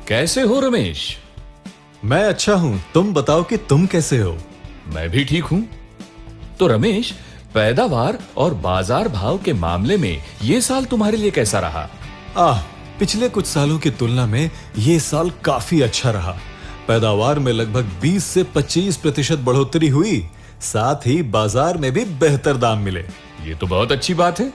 कैसे हो रमेश? मैं अच्छा हूं, तुम बताओ कि तुम कैसे हो? मैं भी ठीक हूं। तो रमेश, पैदावार और बाजार भाव के मामले में ये साल तुम्हारे लिए कैसा रहा? पिछले कुछ सालों की तुलना में ये साल काफी अच्छा रहा। पैदावार में लगभग 20 से 25% बढ़ोतरी हुई, साथ ही बाजार में भी बेहतर दाम मिले। ये तो बहुत अच्छी बात है।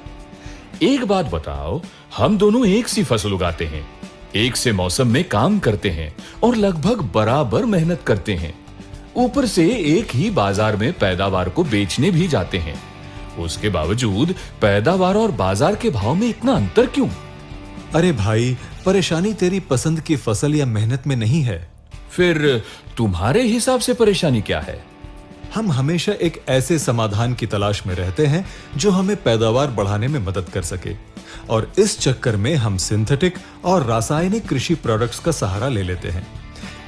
एक बात बताओ, हम दोनों एक सी फसल उगाते हैं, एक से मौसम में काम करते हैं और लगभग बराबर मेहनत करते हैं। ऊपर से एक ही बाजार में पैदावार को बेचने भी जाते हैं। उसके बावजूद पैदावार और बाजार के भाव में इतना अंतर क्यों? अरे भाई, परेशानी तेरी पसंद की फसल या मेहनत में नहीं है। फिर तुम्हारे हिसाब से परेशानी क्या है? हम हमेशा एक ऐसे समाधान की तलाश में रहते हैं जो हमें पैदावार बढ़ाने में मदद कर सके, और इस चक्कर में हम सिंथेटिक और रासायनिक कृषि प्रोडक्ट्स का सहारा ले लेते हैं।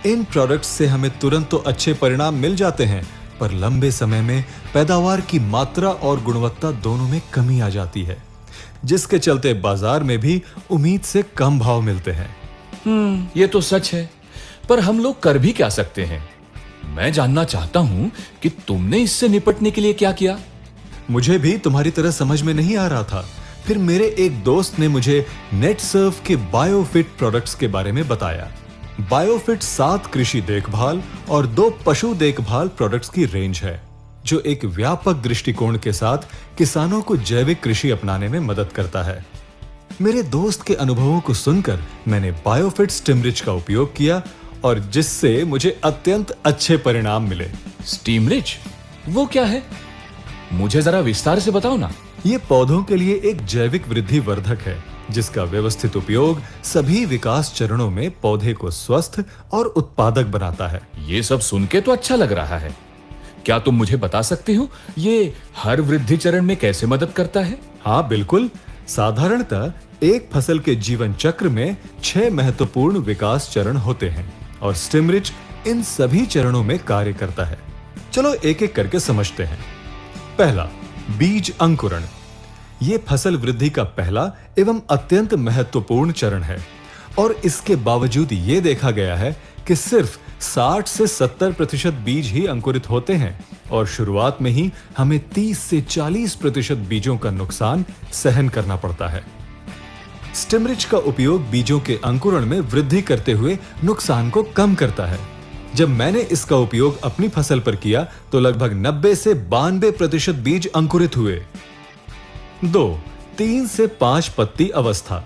इन प्रोडक्ट्स से हमें तुरंत तो अच्छे परिणाम मिल जाते हैं, पर लंबे समय में पैदावार की मात्रा और गुणवत्ता दोनों में कमी आ जाती है, जिसके चलते बाजार में भी उम्मीद से कम भाव मिलते हैं। ये तो सच है, पर हम लोग कर भी क्या सकते हैं? मैं जानना चाहता हूं कि तुमने इससे निपटने के लिए क्या किया? मुझे भी तुम्हारी तरह समझ में नहीं आ रहा था। फिर मेरे एक दोस्त ने मुझे नेटसर्व के बायोफिट प्रोडक्ट्स के बारे में बताया। बायोफिट 7 कृषि देखभाल और 2 पशु देखभाल प्रोडक्ट्स की रेंज है, जो एक व्यापक दृष्टिकोण के साथ किसानों को जैविक कृषि अपनाने में मदद करता है। मेरे दोस्त के अनुभवों को सुनकर मैंने बायोफिट स्टिमरिच का उपयोग किया, और जिससे मुझे अत्यंत अच्छे परिणाम मिले। स्टीमरिच? वो क्या है? मुझे जरा विस्तार से बताओ ना। ये पौधों के लिए एक जैविक वृद्धि वर्धक है, जिसका व्यवस्थित उपयोग सभी विकास चरणों में पौधे को स्वस्थ और उत्पादक बनाता है। ये सब सुन के तो अच्छा लग रहा है। क्या तुम मुझे बता सकते हो ये हर वृद्धि चरण में कैसे मदद करता है? हाँ बिल्कुल। साधारणतः एक फसल के जीवन चक्र में 6 महत्वपूर्ण विकास चरण होते हैं, और स्टिमरिच इन सभी चरणों में कार्य करता है। चलो एक एक करके समझते हैं। पहला, बीज अंकुरण। यह फसल वृद्धि का पहला एवं अत्यंत महत्वपूर्ण चरण है, और इसके बावजूद ये देखा गया है कि सिर्फ 60 से 70% बीज ही अंकुरित होते हैं, और शुरुआत में ही हमें 30 से 40% बीजों का नुकसान सहन करना पड़ता है। स्टिमरिच का उपयोग बीजों के अंकुरण में वृद्धि करते हुए नुकसान को कम करता है। जब मैंने इसका उपयोग अपनी फसल पर किया तो लगभग 90 से 92% बीज अंकुरित हुए। 2. 3 से 5 पत्ती अवस्था।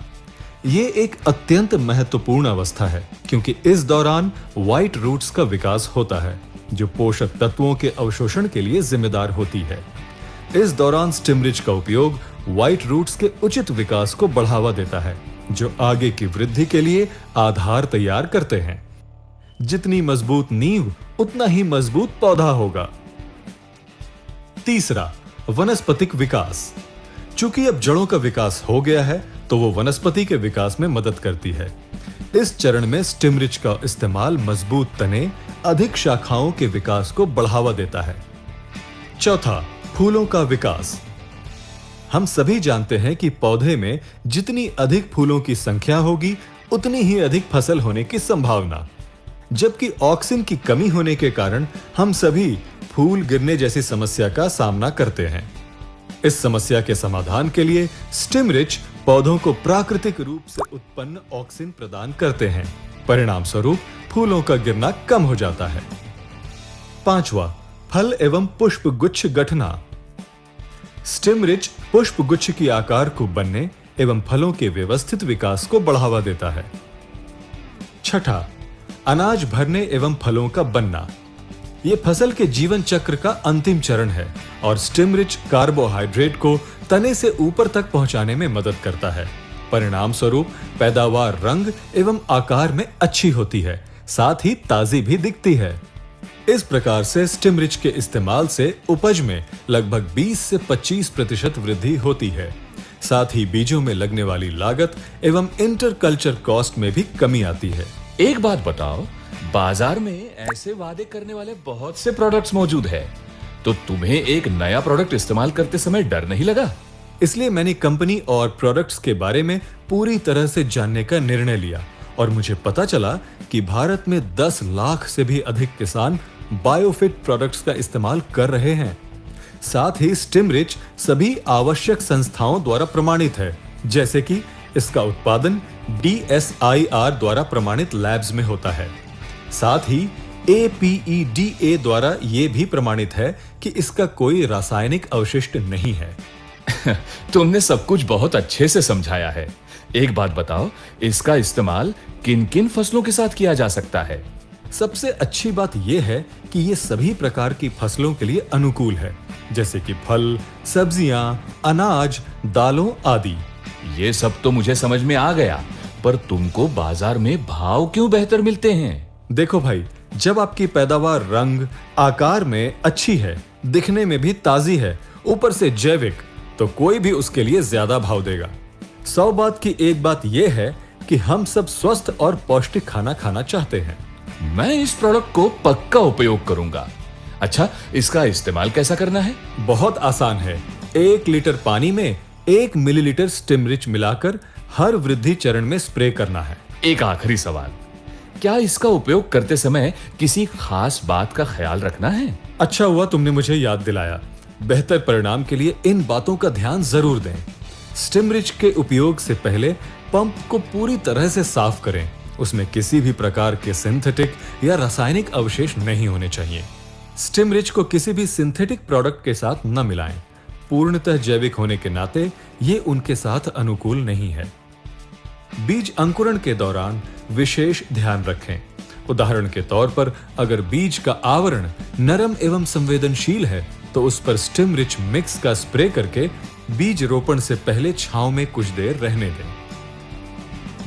ये एक अत्यंत महत्वपूर्ण अवस्था है, क्योंकि इस दौरान व्हाइट रूट्स का विकास होता है, जो पोषक तत्वों के अवशोषण के लिए जिम्मेदार होती है। इस दौरान स्टिमरिच का उपयोग व्हाइट रूट्स के उचित विकास को बढ़ावा देता है, जो आगे की वृद्धि के लिए आधार तैयार करते हैं। जितनी मजबूत नींव, उतना ही मजबूत पौधा होगा। तीसरा, वनस्पतिक विकास। चूंकि अब जड़ों का विकास हो गया है, तो वो वनस्पति के विकास में मदद करती है। इस चरण में स्टिमरिच का इस्तेमाल मजबूत तने, अधिक शाखाओं के विकास को बढ़ावा देता है। चौथा, फूलों का विकास। हम सभी जानते हैं कि पौधे में जितनी अधिक फूलों की संख्या होगी, उतनी ही अधिक फसल होने की संभावना। जबकि ऑक्सीजन की कमी होने के कारण हम सभी फूल गिरने जैसी समस्या का सामना करते हैं। इस समस्या के समाधान के लिए स्टिमरिच पौधों को प्राकृतिक रूप से उत्पन्न ऑक्सीजन प्रदान करते हैं। परिणाम स्वरूप फूलों का गिरना कम हो जाता है। पांचवा, फल एवं पुष्प गुच्छ गठना। स्टिमरिच पुष्प गुच्छ की आकार को बनने एवं फलों के व्यवस्थित विकास को बढ़ावा देता है। छठा, अनाज भरने एवं फलों का बनना। यह फसल के जीवन चक्र का अंतिम चरण है, और स्टिमरिच कार्बोहाइड्रेट को तने से ऊपर तक पहुंचाने में मदद करता है। परिणाम स्वरूप पैदावार रंग एवं आकार में अच्छी होती है, साथ ही ताजी भी दिखती है। इस प्रकार से स्टिमरिच के इस्तेमाल से उपज में लगभग 20 से 25% वृद्धि होती है। साथ ही बीजों में लगने वाली लागत एवं इंटरकल्चर कॉस्ट में भी कमी आती है। एक बात बताओ, बाजार में ऐसे वादे करने वाले बहुत से प्रोडक्ट्स मौजूद है, तो तुम्हें एक नया प्रोडक्ट इस्तेमाल करते समय डर नहीं लगा? इसलिए मैंने कंपनी और प्रोडक्ट्स के बारे में पूरी तरह से जानने का निर्णय लिया और मुझे पता चला कि भारत में 10 लाख से भी अधिक किसान बायोफिट प्रोडक्ट्स का इस्तेमाल कर रहे हैं। साथ ही स्टिमरिच सभी आवश्यक संस्थाओं द्वारा प्रमाणित है, जैसे कि इसका उत्पादन DSIR द्वारा प्रमाणित लैब्स में होता है। साथ ही APEDA द्वारा यह भी प्रमाणित है कि इसका कोई रासायनिक अवशिष्ट नहीं है। तुमने सब कुछ बहुत अच्छे से समझाया है। एक बात बताओ, इसका इस्तेमाल किन किन फसलों के साथ किया जा सकता है? सबसे अच्छी बात यह है कि ये सभी प्रकार की फसलों के लिए अनुकूल है, जैसे कि फल, सब्जियां, अनाज, दालों आदि। ये सब तो मुझे समझ में आ गया, पर तुमको बाजार में भाव क्यों बेहतर मिलते हैं? देखो भाई, जब आपकी पैदावार रंग, आकार में अच्छी है, दिखने में भी ताजी है, ऊपर से जैविक, तो कोई भी उसके लिए ज्यादा भाव देगा। 100 बात की एक बात यह है कि हम सब स्वस्थ और पौष्टिक खाना खाना चाहते हैं। मैं इस प्रोडक्ट को पक्का उपयोग करूंगा। अच्छा, इसका इस्तेमाल कैसा करना है? बहुत आसान है। 1 लीटर पानी में 1 मिलीलीटर स्टिमरिच मिलाकर हर वृद्धि चरण में स्प्रे करना है। एक आखिरी सवाल, क्या इसका उपयोग करते समय किसी खास बात का ख्याल रखना है? अच्छा हुआ तुमने मुझे याद दिलाया। बेहतर परिणाम के लिए इन बातों का ध्यान जरूर दें। स्टिमरिच के उपयोग से पहले पंप को पूरी तरह से साफ करें। उसमें किसी भी प्रकार के सिंथेटिक या रासायनिक अवशेष नहीं होने चाहिए। स्टिमरिच को किसी भी सिंथेटिक प्रोडक्ट के साथ न मिलाएं। पूर्णतः जैविक होने के नाते ये उनके साथ अनुकूल नहीं है। बीज अंकुरण के दौरान विशेष ध्यान रखें। उदाहरण के तौर पर अगर बीज का आवरण नरम एवं संवेदनशील है तो उस पर स्टिमरिच मिक्स का स्प्रे करके बीज रोपण से पहले छांव में कुछ देर रहने दें।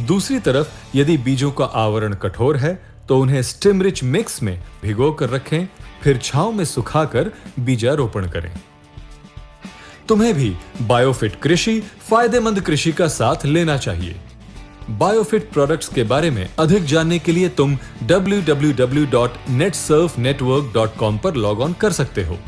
दूसरी तरफ यदि बीजों का आवरण कठोर है तो उन्हें स्टिमरिच मिक्स में भिगो कर रखें, फिर छांव में सुखाकर बीजारोपण करें। तुम्हें भी बायोफिट कृषि फायदेमंद कृषि का साथ लेना चाहिए। बायोफिट प्रोडक्ट्स के बारे में अधिक जानने के लिए तुम www.netsurfnetwork.com पर लॉग ऑन कर सकते हो।